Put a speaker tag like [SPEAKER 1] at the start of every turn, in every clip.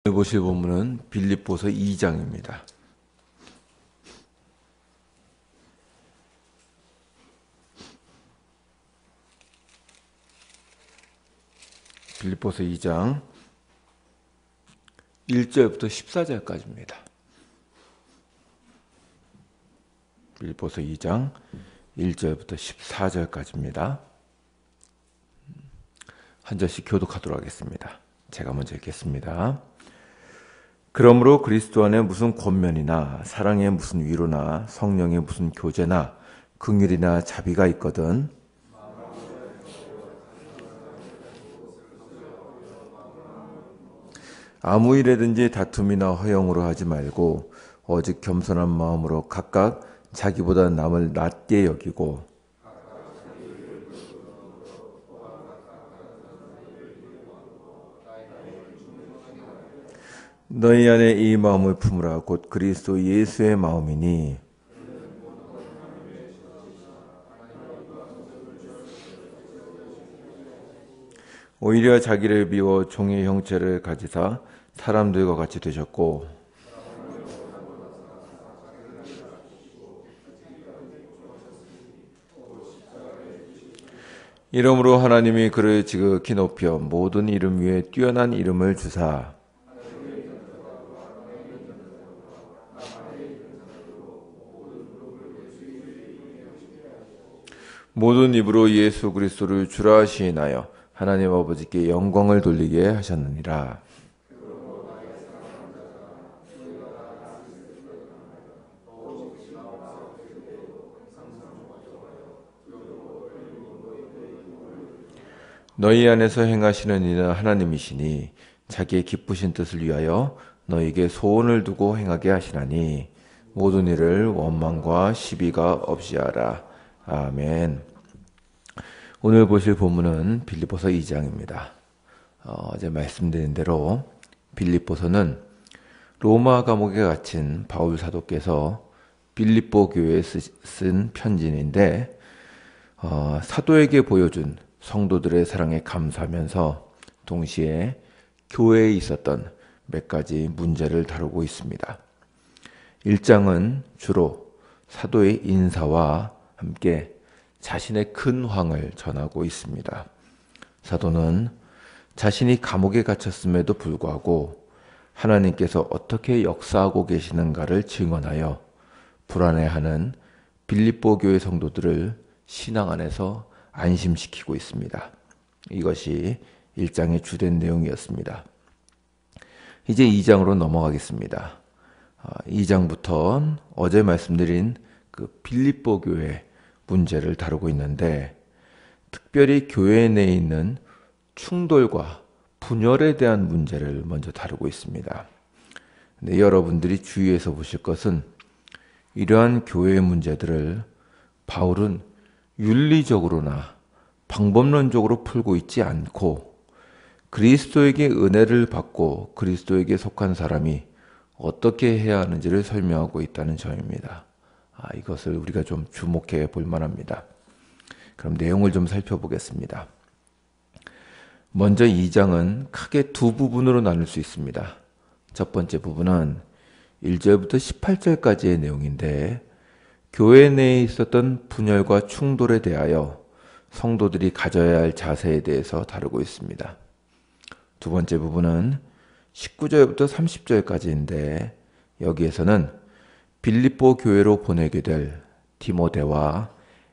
[SPEAKER 1] 오늘 보실 본문은 빌립보서 2장입니다. 빌립보서 2장 1절부터 14절까지입니다. 빌립보서 2장 1절부터 14절까지입니다. 한 절씩 교독하도록 하겠습니다. 제가 먼저 읽겠습니다. 그러므로 그리스도 안에 무슨 권면이나 사랑에 무슨 위로나 성령의 무슨 교제나 긍휼이나 자비가 있거든 아무 일에든지 다툼이나 허영으로 하지 말고 오직 겸손한 마음으로 각각 자기보다 남을 낮게 여기고 너희 안에 이 마음을 품으라. 곧 그리스도 예수의 마음이니 오히려 자기를 비워 종의 형체를 가지사 사람들과 같이 되셨고 이러므로 하나님이 그를 지극히 높여 모든 이름 위에 뛰어난 이름을 주사 모든 입으로 예수 그리스도를 주라 시인하여 하나님 아버지께 영광을 돌리게 하셨느니라. 너희 안에서 행하시는 이는 하나님이시니 자기의 기쁘신 뜻을 위하여 너희에게 소원을 두고 행하게 하시나니 모든 일을 원망과 시비가 없이 하라. 아멘. 오늘 보실 본문은 빌립보서 2장입니다. 어제 말씀드린 대로 빌립보서는 로마 감옥에 갇힌 바울 사도께서 빌립보 교회에 쓴 편지인데 사도에게 보여준 성도들의 사랑에 감사하면서 동시에 교회에 있었던 몇 가지 문제를 다루고 있습니다. 1장은 주로 사도의 인사와 함께 자신의 근황을 전하고 있습니다. 사도는 자신이 감옥에 갇혔음에도 불구하고 하나님께서 어떻게 역사하고 계시는가를 증언하여 불안해하는 빌립보 교회 성도들을 신앙 안에서 안심시키고 있습니다. 이것이 1장의 주된 내용이었습니다. 이제 2장으로 넘어가겠습니다. 2장부터 어제 말씀드린 그 빌립보 교회 문제를 다루고 있는데 특별히 교회 내에 있는 충돌과 분열에 대한 문제를 먼저 다루고 있습니다. 근데 여러분들이 주의해서 보실 것은 이러한 교회의 문제들을 바울은 윤리적으로나 방법론적으로 풀고 있지 않고 그리스도에게 은혜를 받고 그리스도에게 속한 사람이 어떻게 해야 하는지를 설명하고 있다는 점입니다. 이것을 우리가 좀 주목해 볼 만합니다. 그럼 내용을 좀 살펴보겠습니다. 먼저 2장은 크게 두 부분으로 나눌 수 있습니다. 첫 번째 부분은 1절부터 18절까지의 내용인데 교회 내에 있었던 분열과 충돌에 대하여 성도들이 가져야 할 자세에 대해서 다루고 있습니다. 두 번째 부분은 19절부터 30절까지인데 여기에서는 빌립보 교회로 보내게 될 디모데와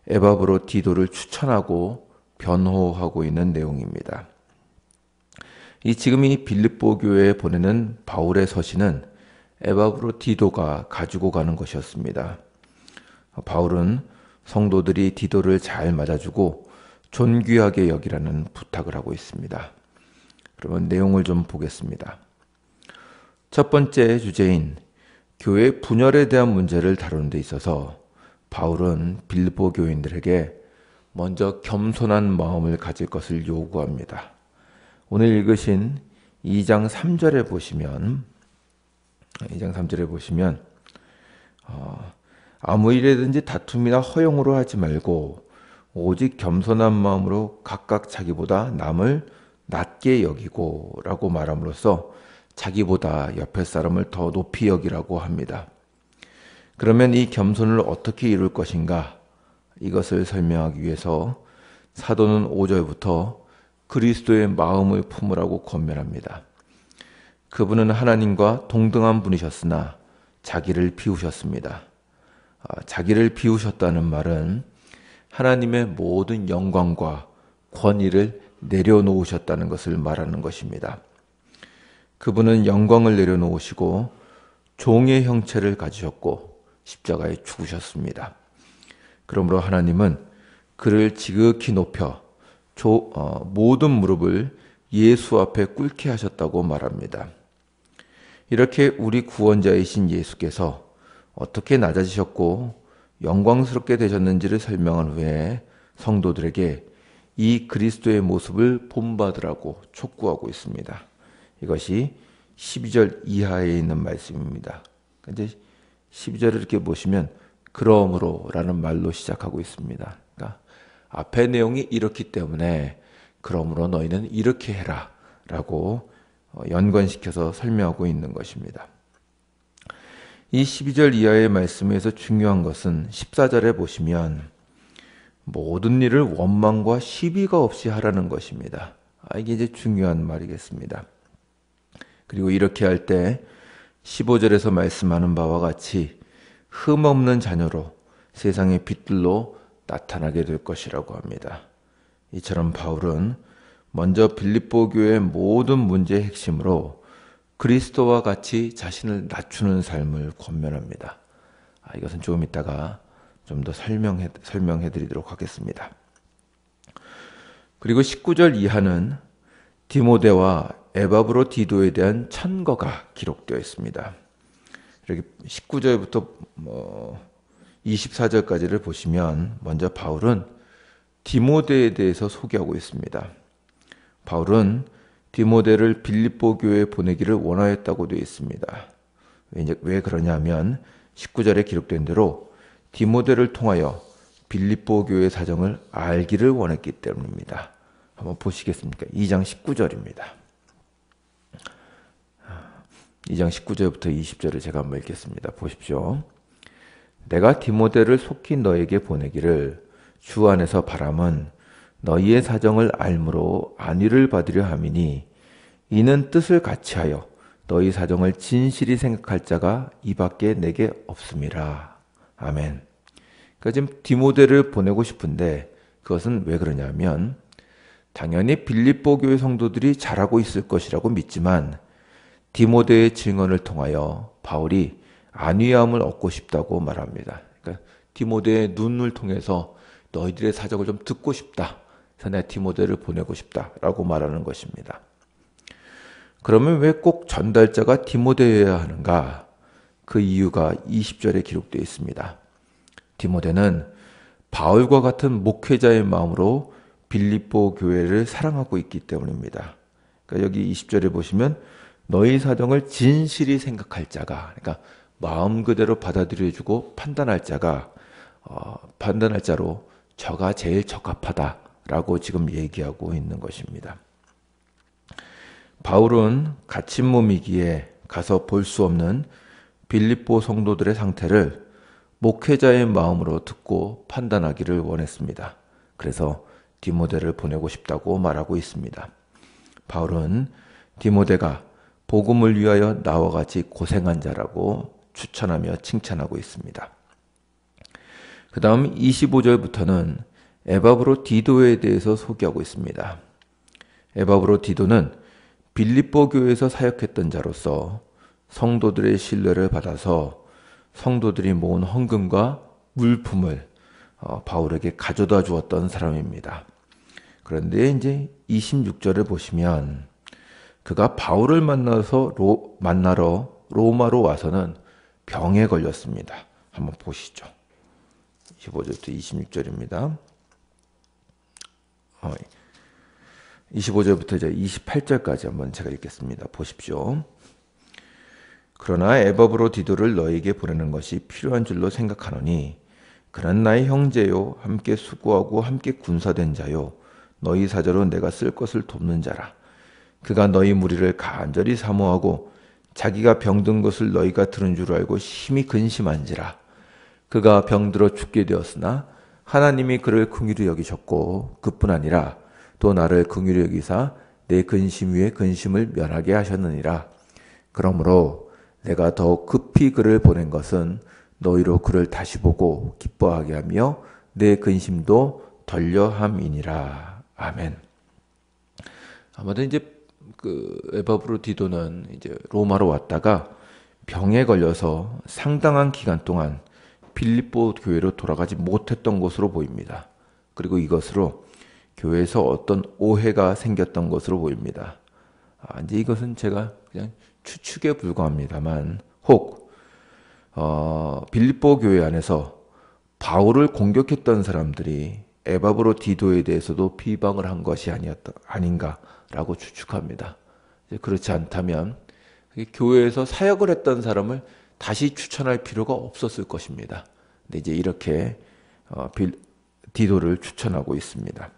[SPEAKER 1] 에바브로 디도를 추천하고 변호하고 있는 내용입니다. 지금 이 빌립보 교회에 보내는 바울의 서신은 에바브로 디도가 가지고 가는 것이었습니다. 바울은 성도들이 디도를 잘 맞아주고 존귀하게 여기라는 부탁을 하고 있습니다. 그러면 내용을 좀 보겠습니다. 첫 번째 주제인 교회 분열에 대한 문제를 다루는 데 있어서 바울은 빌립보 교인들에게 먼저 겸손한 마음을 가질 것을 요구합니다. 오늘 읽으신 2장 3절에 보시면 아무 일에든지 다툼이나 허용으로 하지 말고 오직 겸손한 마음으로 각각 자기보다 남을 낮게 여기고 라고 말함으로써 자기보다 옆에 사람을 더 높이 여기라고 합니다. 그러면 이 겸손을 어떻게 이룰 것인가? 이것을 설명하기 위해서 사도는 5절부터 그리스도의 마음을 품으라고 권면합니다. 그분은 하나님과 동등한 분이셨으나 자기를 비우셨습니다. 자기를 비우셨다는 말은 하나님의 모든 영광과 권위를 내려놓으셨다는 것을 말하는 것입니다. 그분은 영광을 내려놓으시고 종의 형체를 가지셨고 십자가에 죽으셨습니다. 그러므로 하나님은 그를 지극히 높여 모든 무릎을 예수 앞에 꿇게 하셨다고 말합니다. 이렇게 우리 구원자이신 예수께서 어떻게 낮아지셨고 영광스럽게 되셨는지를 설명한 후에 성도들에게 이 그리스도의 모습을 본받으라고 촉구하고 있습니다. 이것이 12절 이하에 있는 말씀입니다. 이제 12절을 이렇게 보시면 그러므로 라는 말로 시작하고 있습니다. 그러니까 앞의 내용이 이렇기 때문에 그러므로 너희는 이렇게 해라 라고 연관시켜서 설명하고 있는 것입니다. 이 12절 이하의 말씀에서 중요한 것은 14절에 보시면 모든 일을 원망과 시비가 없이 하라는 것입니다. 이게 이제 중요한 말이겠습니다. 그리고 이렇게 할 때 15절에서 말씀하는 바와 같이 흠없는 자녀로 세상의 빛들로 나타나게 될 것이라고 합니다. 이처럼 바울은 먼저 빌립보 교회의 모든 문제의 핵심으로 그리스도와 같이 자신을 낮추는 삶을 권면합니다. 이것은 조금 이따가 좀 더 설명해 드리도록 하겠습니다. 그리고 19절 이하는 디모데와 에바브로디도에 대한 천거가 기록되어 있습니다. 이렇게 19절부터 24절까지를 보시면 먼저 바울은 디모데에 대해서 소개하고 있습니다. 바울은 디모데를 빌립보 교회에 보내기를 원하였다고 되어 있습니다. 왜 그러냐면 19절에 기록된 대로 디모데를 통하여 빌립보 교회 사정을 알기를 원했기 때문입니다. 한번 보시겠습니까? 2장 19절입니다. 2장 19절부터 20절을 제가 한번 읽겠습니다. 보십시오. 내가 디모데를 속히 너에게 보내기를 주 안에서 바람은 너희의 사정을 알므로 안위를 받으려 함이니 이는 뜻을 같이하여 너희 사정을 진실히 생각할 자가 이밖에 내게 없음이라. 아멘. 그러니까 지금 디모데를 보내고 싶은데 그것은 왜 그러냐면 당연히 빌립보 교회 성도들이 잘하고 있을 것이라고 믿지만 디모데의 증언을 통하여 바울이 안위함을 얻고 싶다고 말합니다. 그러니까 디모데의 눈을 통해서 너희들의 사정을 좀 듣고 싶다. 그래서 내가 디모데를 보내고 싶다라고 말하는 것입니다. 그러면 왜 꼭 전달자가 디모데여야 하는가? 그 이유가 20절에 기록되어 있습니다. 디모데는 바울과 같은 목회자의 마음으로 빌립보 교회를 사랑하고 있기 때문입니다. 그러니까 여기 20절에 보시면 너희 사정을 진실히 생각할 자가, 그러니까 마음 그대로 받아들여주고 판단할 자가 판단할 자로 저가 제일 적합하다라고 지금 얘기하고 있는 것입니다. 바울은 갇힌 몸이기에 가서 볼 수 없는 빌립보 성도들의 상태를 목회자의 마음으로 듣고 판단하기를 원했습니다. 그래서 디모데를 보내고 싶다고 말하고 있습니다. 바울은 디모데가 복음을 위하여 나와 같이 고생한 자라고 추천하며 칭찬하고 있습니다. 그 다음 25절부터는 에바브로디도에 대해서 소개하고 있습니다. 에바브로디도는 빌립보 교회에서 사역했던 자로서 성도들의 신뢰를 받아서 성도들이 모은 헌금과 물품을 바울에게 가져다 주었던 사람입니다. 그런데 이제 26절을 보시면 그가 바울을 만나러 로마로 와서는 병에 걸렸습니다. 한번 보시죠. 25절부터 26절입니다. 25절부터 이제 28절까지 한번 제가 읽겠습니다. 보십시오. 그러나 에바브로디도를 너에게 보내는 것이 필요한 줄로 생각하노니 그는 나의 형제요 함께 수고하고 함께 군사된 자요 너희 사저로 내가 쓸 것을 돕는 자라. 그가 너희 무리를 간절히 사모하고 자기가 병든 것을 너희가 들은 줄 알고 심히 근심한지라. 그가 병들어 죽게 되었으나 하나님이 그를 긍휼히 여기셨고 그뿐 아니라 또 나를 긍휼히 여기사 내 근심 위에 근심을 면하게 하셨느니라. 그러므로 내가 더욱 급히 그를 보낸 것은 너희로 그를 다시 보고 기뻐하게 하며 내 근심도 덜려 함이니라. 아멘. 아마도 이제 에바브로디도는 이제 로마로 왔다가 병에 걸려서 상당한 기간 동안 빌립보 교회로 돌아가지 못했던 것으로 보입니다. 그리고 이것으로 교회에서 어떤 오해가 생겼던 것으로 보입니다. 이제 이것은 제가 그냥 추측에 불과합니다만, 혹 빌립보 교회 안에서 바울을 공격했던 사람들이 에바브로디도에 대해서도 비방을 한 것이 아닌가라고 추측합니다. 그렇지 않다면 교회에서 사역을 했던 사람을 다시 추천할 필요가 없었을 것입니다. 근데 이제 이렇게 디도를 추천하고 있습니다.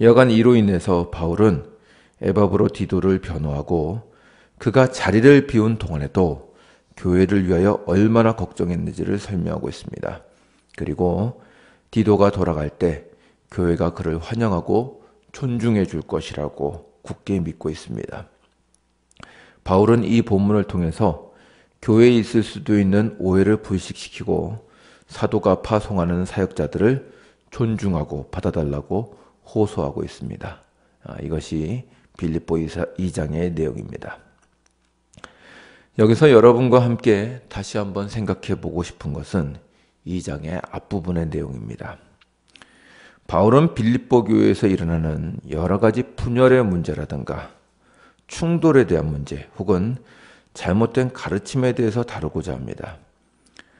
[SPEAKER 1] 여간 이로 인해서 바울은 에바브로디도를 변호하고 그가 자리를 비운 동안에도 교회를 위하여 얼마나 걱정했는지를 설명하고 있습니다. 그리고 디도가 돌아갈 때 교회가 그를 환영하고 존중해 줄 것이라고 굳게 믿고 있습니다. 바울은 이 본문을 통해서 교회에 있을 수도 있는 오해를 불식시키고 사도가 파송하는 사역자들을 존중하고 받아달라고 호소하고 있습니다. 이것이 빌립보 2장의 내용입니다. 여기서 여러분과 함께 다시 한번 생각해 보고 싶은 것은 2장의 앞부분의 내용입니다. 바울은 빌립보 교회에서 일어나는 여러 가지 분열의 문제라든가 충돌에 대한 문제 혹은 잘못된 가르침에 대해서 다루고자 합니다.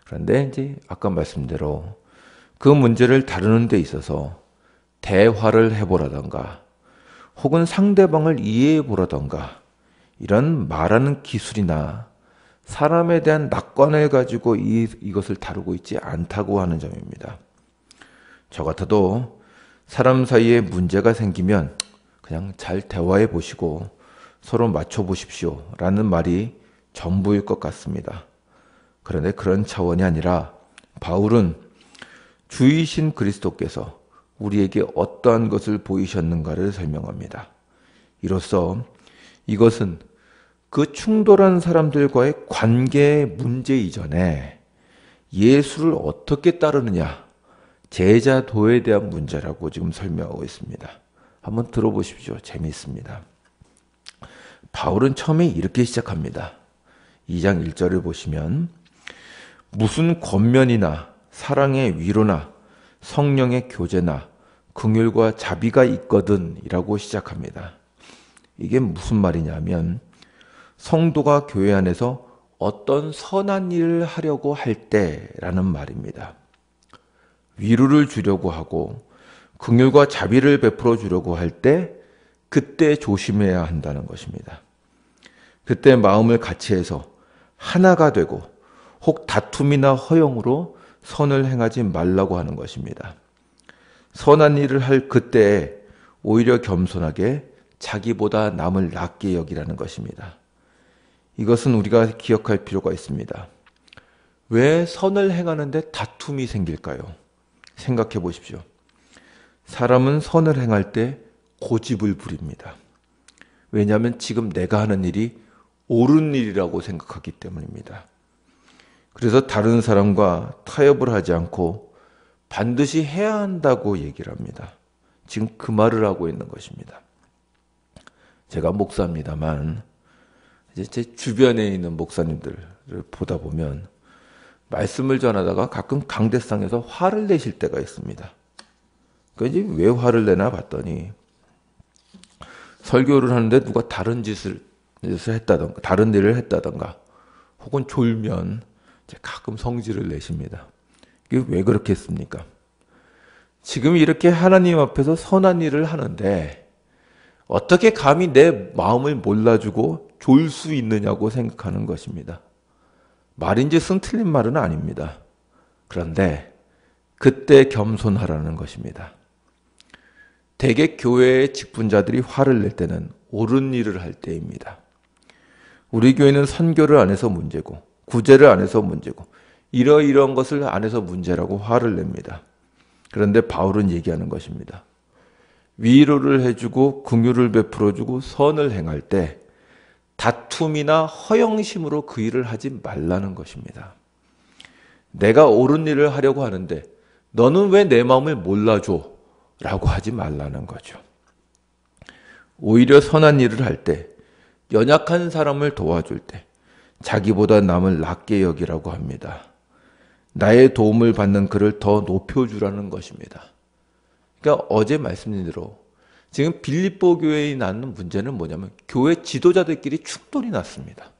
[SPEAKER 1] 그런데 이제 아까 말씀대로 그 문제를 다루는 데 있어서 대화를 해보라던가 혹은 상대방을 이해해 보라던가 이런 말하는 기술이나 사람에 대한 낙관을 가지고 이것을 다루고 있지 않다고 하는 점입니다. 저 같아도 사람 사이에 문제가 생기면 그냥 잘 대화해 보시고 서로 맞춰 보십시오 라는 말이 전부일 것 같습니다. 그런데 그런 차원이 아니라 바울은 주이신 그리스도께서 우리에게 어떠한 것을 보이셨는가를 설명합니다. 이로써 이것은 그 충돌한 사람들과의 관계의 문제 이전에 예수를 어떻게 따르느냐, 제자도에 대한 문제라고 지금 설명하고 있습니다. 한번 들어보십시오. 재미있습니다. 바울은 처음에 이렇게 시작합니다. 2장 1절을 보시면 무슨 권면이나 사랑의 위로나 성령의 교제나 긍휼과 자비가 있거든 이라고 시작합니다. 이게 무슨 말이냐면 성도가 교회 안에서 어떤 선한 일을 하려고 할 때라는 말입니다. 위로를 주려고 하고 긍휼과 자비를 베풀어 주려고 할 때 그때 조심해야 한다는 것입니다. 그때 마음을 같이해서 하나가 되고 혹 다툼이나 허영으로 선을 행하지 말라고 하는 것입니다. 선한 일을 할 그때에 오히려 겸손하게 자기보다 남을 낮게 여기라는 것입니다. 이것은 우리가 기억할 필요가 있습니다. 왜 선을 행하는데 다툼이 생길까요? 생각해 보십시오. 사람은 선을 행할 때 고집을 부립니다. 왜냐하면 지금 내가 하는 일이 옳은 일이라고 생각하기 때문입니다. 그래서 다른 사람과 타협을 하지 않고 반드시 해야 한다고 얘기를 합니다. 지금 그 말을 하고 있는 것입니다. 제가 목사입니다만 이제 제 주변에 있는 목사님들을 보다 보면 말씀을 전하다가 가끔 강대상에서 화를 내실 때가 있습니다. 그러니까 이제 왜 화를 내나 봤더니 설교를 하는데 누가 다른 짓을 했다던가 다른 일을 했다던가 혹은 졸면 이제 가끔 성질을 내십니다. 이게 왜 그렇게 했습니까? 지금 이렇게 하나님 앞에서 선한 일을 하는데 어떻게 감히 내 마음을 몰라주고 졸 수 있느냐고 생각하는 것입니다. 말인즉슨 틀린 말은 아닙니다. 그런데 그때 겸손하라는 것입니다. 대개 교회의 직분자들이 화를 낼 때는 옳은 일을 할 때입니다. 우리 교회는 선교를 안 해서 문제고 구제를 안 해서 문제고 이러이러한 것을 안 해서 문제라고 화를 냅니다. 그런데 바울은 얘기하는 것입니다. 위로를 해주고 긍휼을 베풀어주고 선을 행할 때 다툼이나 허영심으로 그 일을 하지 말라는 것입니다. 내가 옳은 일을 하려고 하는데 너는 왜 내 마음을 몰라줘? 라고 하지 말라는 거죠. 오히려 선한 일을 할 때, 연약한 사람을 도와줄 때 자기보다 남을 낮게 여기라고 합니다. 나의 도움을 받는 그를 더 높여주라는 것입니다. 그러니까 어제 말씀드린 대로 지금 빌립보 교회에 낳는 문제는 뭐냐면 교회 지도자들끼리 충돌이 났습니다.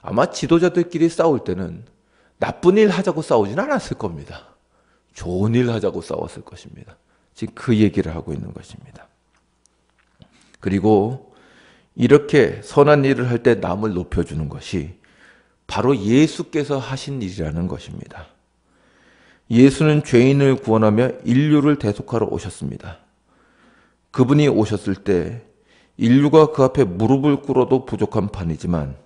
[SPEAKER 1] 아마 지도자들끼리 싸울 때는 나쁜 일 하자고 싸우진 않았을 겁니다. 좋은 일 하자고 싸웠을 것입니다. 지금 그 얘기를 하고 있는 것입니다. 그리고 이렇게 선한 일을 할 때 남을 높여주는 것이 바로 예수께서 하신 일이라는 것입니다. 예수는 죄인을 구원하며 인류를 대속하러 오셨습니다. 그분이 오셨을 때 인류가 그 앞에 무릎을 꿇어도 부족한 판이지만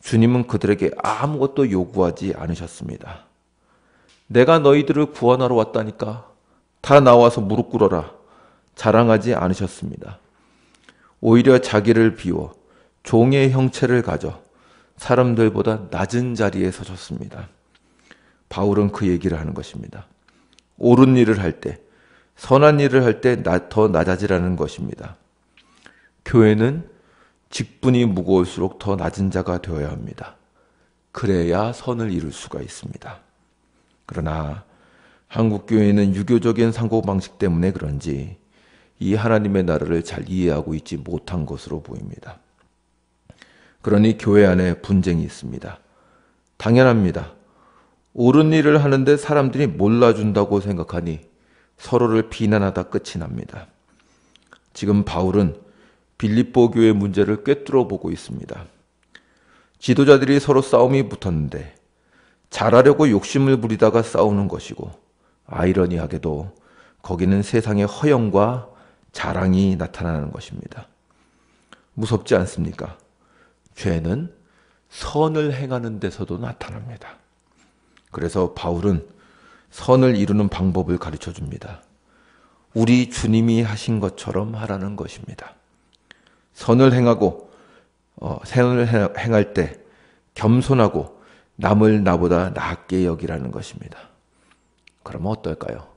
[SPEAKER 1] 주님은 그들에게 아무것도 요구하지 않으셨습니다. 내가 너희들을 구원하러 왔다니까 다 나와서 무릎 꿇어라 자랑하지 않으셨습니다. 오히려 자기를 비워 종의 형체를 가져 사람들보다 낮은 자리에 서셨습니다. 바울은 그 얘기를 하는 것입니다. 옳은 일을 할 때, 선한 일을 할 때 더 낮아지라는 것입니다. 교회는 직분이 무거울수록 더 낮은 자가 되어야 합니다. 그래야 선을 이룰 수가 있습니다. 그러나 한국 교회는 유교적인 사고방식 때문에 그런지 이 하나님의 나라를 잘 이해하고 있지 못한 것으로 보입니다. 그러니 교회 안에 분쟁이 있습니다. 당연합니다. 옳은 일을 하는데 사람들이 몰라준다고 생각하니 서로를 비난하다 끝이 납니다. 지금 바울은 빌립보 교회 문제를 꿰뚫어 보고 있습니다. 지도자들이 서로 싸움이 붙었는데 잘하려고 욕심을 부리다가 싸우는 것이고 아이러니하게도 거기는 세상의 허영과 자랑이 나타나는 것입니다. 무섭지 않습니까? 죄는 선을 행하는 데서도 나타납니다. 그래서 바울은 선을 이루는 방법을 가르쳐 줍니다. 우리 주님이 하신 것처럼 하라는 것입니다. 선을 행하고 선을 행할 때 겸손하고 남을 나보다 낮게 여기라는 것입니다. 그러면 어떨까요?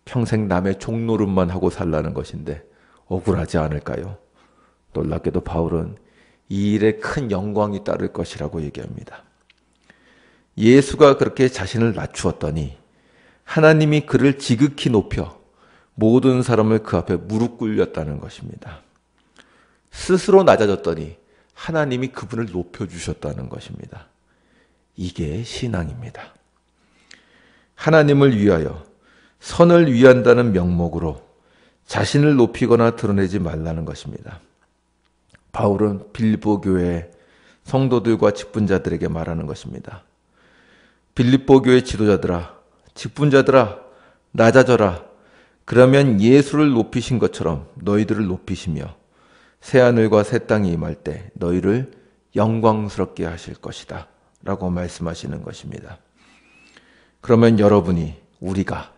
[SPEAKER 1] 평생 남의 종노릇만 하고 살라는 것인데 억울하지 않을까요? 놀랍게도 바울은 이 일에 큰 영광이 따를 것이라고 얘기합니다. 예수가 그렇게 자신을 낮추었더니 하나님이 그를 지극히 높여 모든 사람을 그 앞에 무릎 꿇렸다는 것입니다. 스스로 낮아졌더니 하나님이 그분을 높여주셨다는 것입니다. 이게 신앙입니다. 하나님을 위하여 선을 위한다는 명목으로 자신을 높이거나 드러내지 말라는 것입니다. 바울은 빌립보 교회 성도들과 직분자들에게 말하는 것입니다. 빌립보 교회 지도자들아, 직분자들아, 낮아져라. 그러면 예수를 높이신 것처럼 너희들을 높이시며 새하늘과 새 땅이 임할 때 너희를 영광스럽게 하실 것이다 라고 말씀하시는 것입니다. 그러면 여러분이 우리가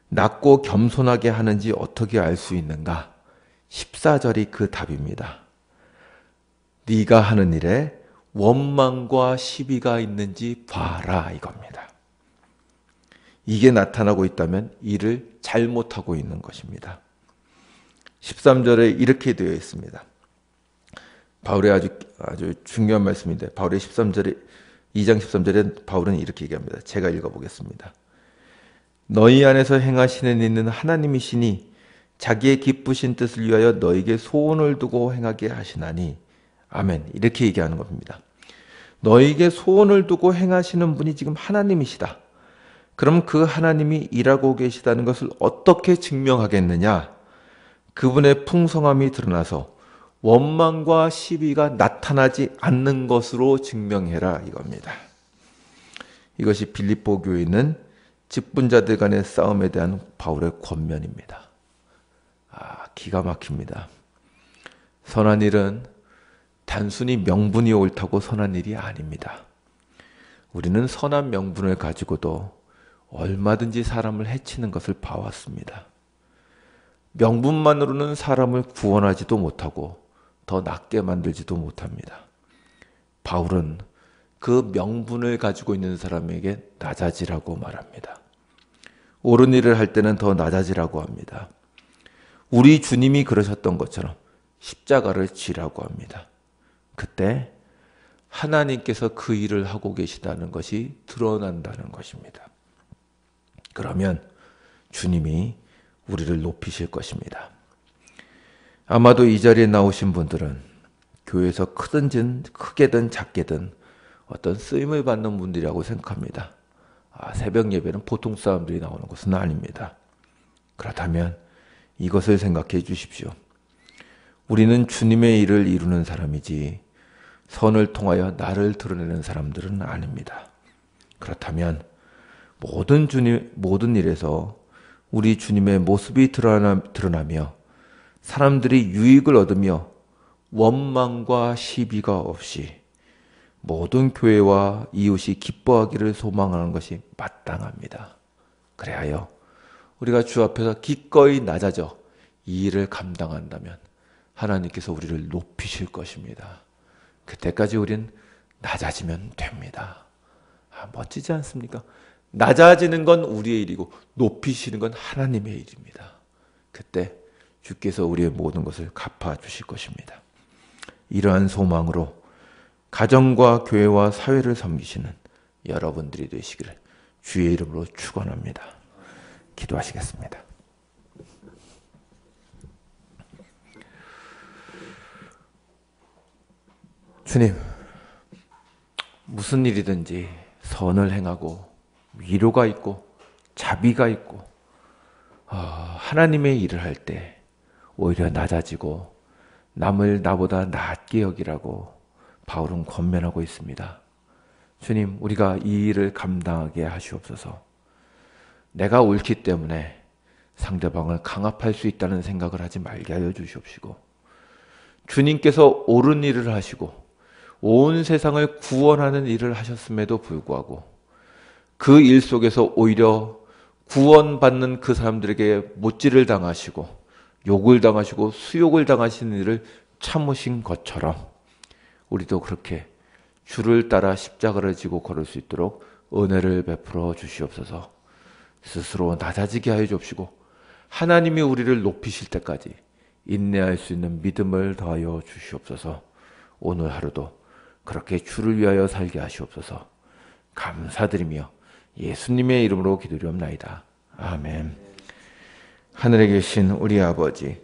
[SPEAKER 1] 낮고 겸손하게 하는지 어떻게 알 수 있는가? 14절이 그 답입니다. 네가 하는 일에 원망과 시비가 있는지 봐라 이겁니다. 이게 나타나고 있다면 일을 잘못하고 있는 것입니다. 13절에 이렇게 되어 있습니다. 바울의 아주 중요한 말씀인데 바울의 2장 13절에 바울은 이렇게 얘기합니다. 제가 읽어보겠습니다. 너희 안에서 행하시는 이는 하나님이시니 자기의 기쁘신 뜻을 위하여 너에게 소원을 두고 행하게 하시나니 아멘. 이렇게 얘기하는 겁니다. 너에게 소원을 두고 행하시는 분이 지금 하나님이시다. 그럼 그 하나님이 일하고 계시다는 것을 어떻게 증명하겠느냐? 그분의 풍성함이 드러나서 원망과 시비가 나타나지 않는 것으로 증명해라 이겁니다. 이것이 빌립보 교회에 있는 직분자들 간의 싸움에 대한 바울의 권면입니다. 기가 막힙니다. 선한 일은 단순히 명분이 옳다고 선한 일이 아닙니다. 우리는 선한 명분을 가지고도 얼마든지 사람을 해치는 것을 봐왔습니다. 명분만으로는 사람을 구원하지도 못하고 더 낫게 만들지도 못합니다. 바울은 그 명분을 가지고 있는 사람에게 낮아지라고 말합니다. 옳은 일을 할 때는 더 낮아지라고 합니다. 우리 주님이 그러셨던 것처럼 십자가를 지라고 합니다. 그때 하나님께서 그 일을 하고 계시다는 것이 드러난다는 것입니다. 그러면 주님이 우리를 높이실 것입니다. 아마도 이 자리에 나오신 분들은 교회에서 크게든 작게든 어떤 쓰임을 받는 분들이라고 생각합니다. 새벽 예배는 보통 사람들이 나오는 것은 아닙니다. 그렇다면 이것을 생각해 주십시오. 우리는 주님의 일을 이루는 사람이지 선을 통하여 나를 드러내는 사람들은 아닙니다. 그렇다면 모든 일에서 우리 주님의 모습이 드러나며 사람들이 유익을 얻으며 원망과 시비가 없이 모든 교회와 이웃이 기뻐하기를 소망하는 것이 마땅합니다. 그래야 우리가 주 앞에서 기꺼이 낮아져 이 일을 감당한다면 하나님께서 우리를 높이실 것입니다. 그때까지 우린 낮아지면 됩니다. 멋지지 않습니까? 낮아지는 건 우리의 일이고 높이시는 건 하나님의 일입니다. 그때 주께서 우리의 모든 것을 갚아주실 것입니다. 이러한 소망으로 가정과 교회와 사회를 섬기시는 여러분들이 되시기를 주의 이름으로 축원합니다. 기도하시겠습니다. 주님, 무슨 일이든지 선을 행하고 위로가 있고 자비가 있고 하나님의 일을 할 때 오히려 낮아지고 남을 나보다 낮게 여기라고 바울은 권면하고 있습니다. 주님, 우리가 이 일을 감당하게 하시옵소서. 내가 옳기 때문에 상대방을 강압할 수 있다는 생각을 하지 말게 하여 주시옵시고, 주님께서 옳은 일을 하시고 온 세상을 구원하는 일을 하셨음에도 불구하고 그 일 속에서 오히려 구원받는 그 사람들에게 못질을 당하시고 욕을 당하시고 수욕을 당하시는 일을 참으신 것처럼 우리도 그렇게 주를 따라 십자가를 지고 걸을 수 있도록 은혜를 베풀어 주시옵소서. 스스로 낮아지게 하여 주옵시고 하나님이 우리를 높이실 때까지 인내할 수 있는 믿음을 더하여 주시옵소서. 오늘 하루도 그렇게 주를 위하여 살게 하시옵소서. 감사드리며 예수님의 이름으로 기도드리옵나이다. 아멘. 하늘에 계신 우리 아버지,